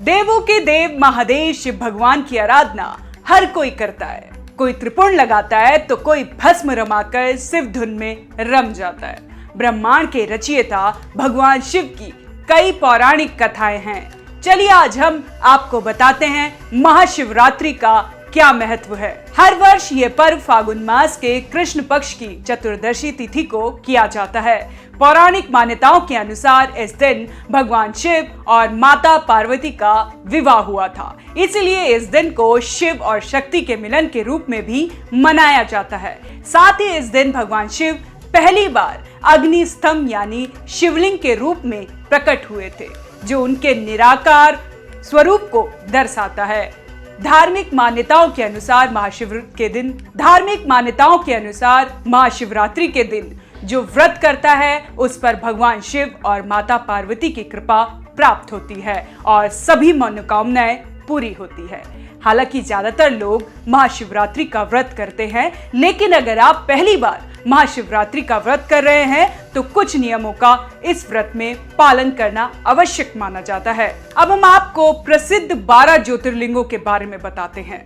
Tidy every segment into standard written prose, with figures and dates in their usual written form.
देवों के देव महादेव शिव भगवान की आराधना हर कोई करता है। कोई त्रिपुण लगाता है तो कोई भस्म रमाकर शिव धुन में रम जाता है। ब्रह्मांड के रचयिता भगवान शिव की कई पौराणिक कथाएं हैं। चलिए आज हम आपको बताते हैं महाशिवरात्रि का क्या महत्व है। हर वर्ष ये पर्व फागुन मास के कृष्ण पक्ष की चतुर्दशी तिथि को किया जाता है। पौराणिक मान्यताओं के अनुसार इस दिन भगवान शिव और माता पार्वती का विवाह हुआ था, इसलिए इस दिन को शिव और शक्ति के मिलन के रूप में भी मनाया जाता है। साथ ही इस दिन भगवान शिव पहली बार अग्नि स्तंभ यानी शिवलिंग के रूप में प्रकट हुए थे, जो उनके निराकार स्वरूप को दर्शाता है। धार्मिक मान्यताओं के अनुसार महाशिवरात्रि के दिन जो व्रत करता है उस पर भगवान शिव और माता पार्वती की कृपा प्राप्त होती है और सभी मनोकामनाएं पूरी होती है। हालांकि ज्यादातर लोग महाशिवरात्रि का व्रत करते हैं, लेकिन अगर आप पहली बार महाशिवरात्रि का व्रत कर रहे हैं तो कुछ नियमों का इस व्रत में पालन करना आवश्यक माना जाता है। अब हम आपको प्रसिद्ध 12 ज्योतिर्लिंगों के बारे में बताते हैं।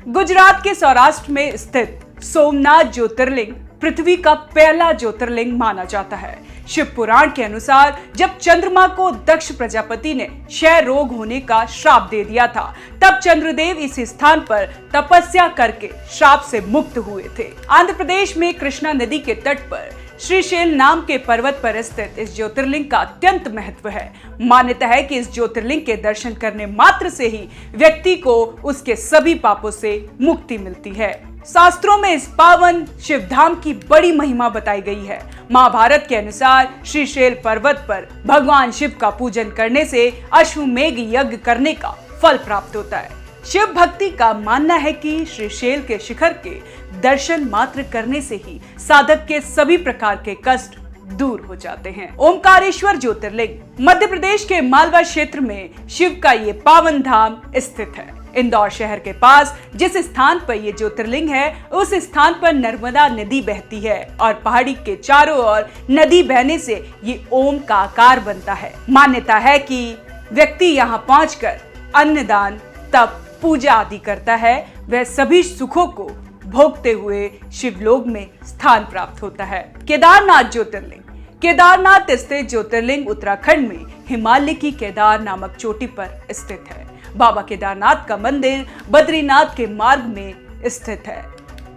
गुजरात के सौराष्ट्र में स्थित सोमनाथ ज्योतिर्लिंग पृथ्वी का पहला ज्योतिर्लिंग माना जाता है। शिव पुराण के अनुसार जब चंद्रमा को दक्ष प्रजापति ने क्षय रोग होने का श्राप दे दिया था, तब चंद्रदेव इस स्थान पर तपस्या करके श्राप से मुक्त हुए थे। आंध्र प्रदेश में कृष्णा नदी के तट पर श्रीशैल नाम के पर्वत पर स्थित इस ज्योतिर्लिंग का अत्यंत महत्व है। मान्यता है कि इस ज्योतिर्लिंग के दर्शन करने मात्र से ही व्यक्ति को उसके सभी पापों से मुक्ति मिलती है। शास्त्रों में इस पावन शिवधाम की बड़ी महिमा बताई गई है। महाभारत के अनुसार श्रीशैल पर्वत पर भगवान शिव का पूजन करने से अश्वमेघ यज्ञ करने का फल प्राप्त होता है। शिव भक्ति का मानना है कि श्रीशैल के शिखर के दर्शन मात्र करने से ही साधक के सभी प्रकार के कष्ट दूर हो जाते हैं। ओमकारेश्वर ज्योतिर्लिंग मध्य प्रदेश के मालवा क्षेत्र में शिव का ये पावन धाम स्थित है। इंदौर शहर के पास जिस स्थान पर ये ज्योतिर्लिंग है, उस स्थान पर नर्मदा नदी बहती है और पहाड़ी के चारों ओर नदी बहने से ये ओम का आकार बनता है। मान्यता है कि व्यक्ति यहाँ पहुंचकर अन्नदान, तप, पूजा आदि करता है, वह सभी सुखों को भोगते हुए शिवलोक में स्थान प्राप्त होता है। केदारनाथ ज्योतिर्लिंग केदारनाथ स्थित ज्योतिर्लिंग उत्तराखंड में हिमालय की केदार नामक चोटी पर स्थित है। बाबा केदारनाथ का मंदिर बद्रीनाथ के मार्ग में स्थित है।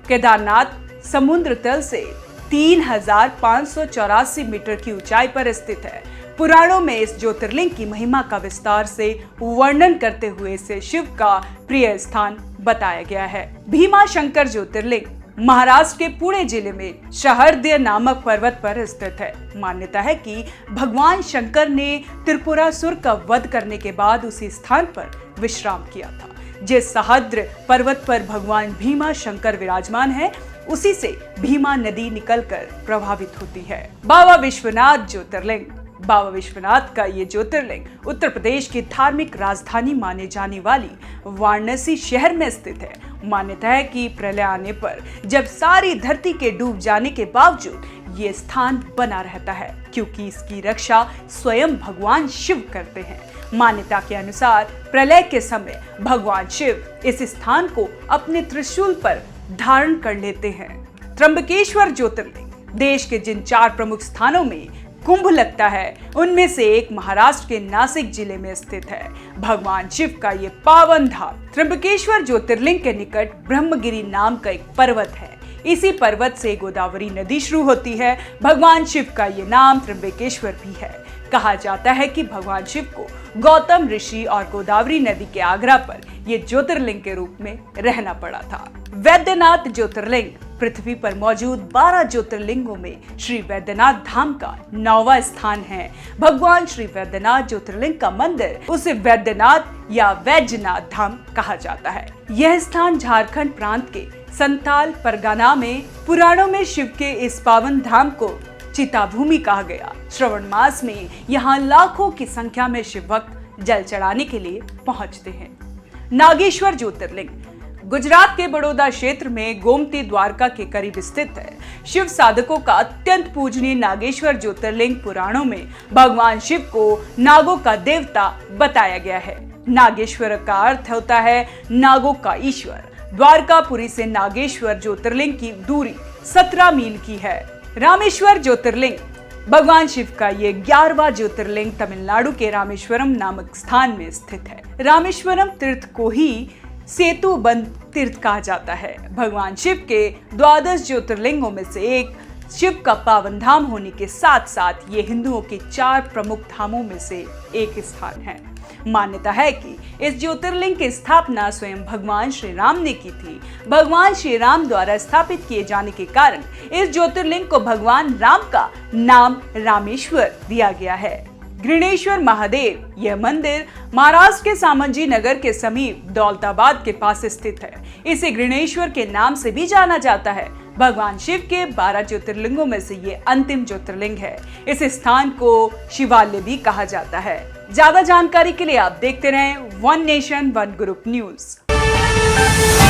केदारनाथ समुद्र तल से 3584 मीटर की ऊंचाई पर स्थित है। पुराणों में इस ज्योतिर्लिंग की महिमा का विस्तार से वर्णन करते हुए इसे शिव का प्रिय स्थान बताया गया है। भीमा शंकर ज्योतिर्लिंग महाराष्ट्र के पुणे जिले में सहस्रदीय नामक पर्वत पर स्थित है। मान्यता है कि भगवान शंकर ने त्रिपुरासुर का वध करने के बाद उसी स्थान पर विश्राम किया था। जिस सहस्र पर्वत पर भगवान भीमा शंकर विराजमान है, उसी से भीमा नदी निकलकर प्रभावित होती है। बाबा विश्वनाथ ज्योतिर्लिंग बाबा विश्वनाथ का ये ज्योतिर्लिंग उत्तर प्रदेश की धार्मिक राजधानी माने जाने वाली वाराणसी शहर में स्थित है। मान्यता है कि प्रलय आने पर जब सारी धरती के डूब जाने के बावजूद ये स्थान बना रहता है, क्योंकि इसकी रक्षा स्वयं भगवान शिव करते हैं। मान्यता के अनुसार प्रलय के समय भगवान शिव इस स्थान को अपने त्रिशूल पर धारण कर लेते हैं। त्र्यंबकेश्वर ज्योतिर्लिंग देश के जिन 4 प्रमुख स्थानों में कुंभ लगता है, उनमें से एक महाराष्ट्र के नासिक जिले में स्थित है। भगवान शिव का ये पावन धाम त्र्यंबकेश्वर ज्योतिर्लिंग के निकट ब्रह्मगिरी नाम का एक पर्वत है। इसी पर्वत से गोदावरी नदी शुरू होती है। भगवान शिव का ये नाम त्र्यंबकेश्वर भी है। कहा जाता है कि भगवान शिव को गौतम ऋषि और गोदावरी नदी के आग्रह पर ये ज्योतिर्लिंग के रूप में रहना पड़ा था। वैद्यनाथ ज्योतिर्लिंग पृथ्वी पर मौजूद 12 ज्योतिर्लिंगों में श्री वैद्यनाथ धाम का 9वां स्थान है। भगवान श्री वैद्यनाथ ज्योतिर्लिंग का मंदिर उसे वैद्यनाथ या वैजनाथ धाम कहा जाता है। यह स्थान झारखंड प्रांत के संताल परगना में पुराणों में शिव के इस पावन धाम को चिता भूमि कहा गया। श्रावण मास में यहाँ लाखों की संख्या में शिव भक्त जल चढ़ाने के लिए पहुँचते हैं। नागेश्वर ज्योतिर्लिंग गुजरात के बड़ौदा क्षेत्र में गोमती द्वारका के करीब स्थित है। शिव साधकों का अत्यंत पूजनीय नागेश्वर ज्योतिर्लिंग पुराणों में भगवान शिव को नागों का देवता बताया गया है। नागेश्वर का अर्थ होता है नागों का ईश्वर। द्वारकापुरी से नागेश्वर ज्योतिर्लिंग की दूरी 17 मील की है। रामेश्वर ज्योतिर्लिंग भगवान शिव का ये 11वां ज्योतिर्लिंग तमिलनाडु के रामेश्वरम नामक स्थान में स्थित है। रामेश्वरम तीर्थ को ही सेतुबंध तीर्थ कहा जाता है। भगवान शिव के 12 ज्योतिर्लिंगों में से एक शिव का पावन धाम होने के साथ साथ ये हिंदुओं के 4 प्रमुख धामों में से एक स्थान है। मान्यता है कि इस ज्योतिर्लिंग की स्थापना स्वयं भगवान श्री राम ने की थी। भगवान श्री राम द्वारा स्थापित किए जाने के कारण इस ज्योतिर्लिंग को भगवान राम का नाम रामेश्वर दिया गया है। घृणेश्वर महादेव यह मंदिर महाराष्ट्र के सामंजी नगर के समीप दौलताबाद के पास स्थित है। इसे घृणेश्वर के नाम से भी जाना जाता है। भगवान शिव के 12 ज्योतिर्लिंगों में से ये अंतिम ज्योतिर्लिंग है। इस स्थान को शिवालय भी कहा जाता है। ज्यादा जानकारी के लिए आप देखते रहें one nation one group news.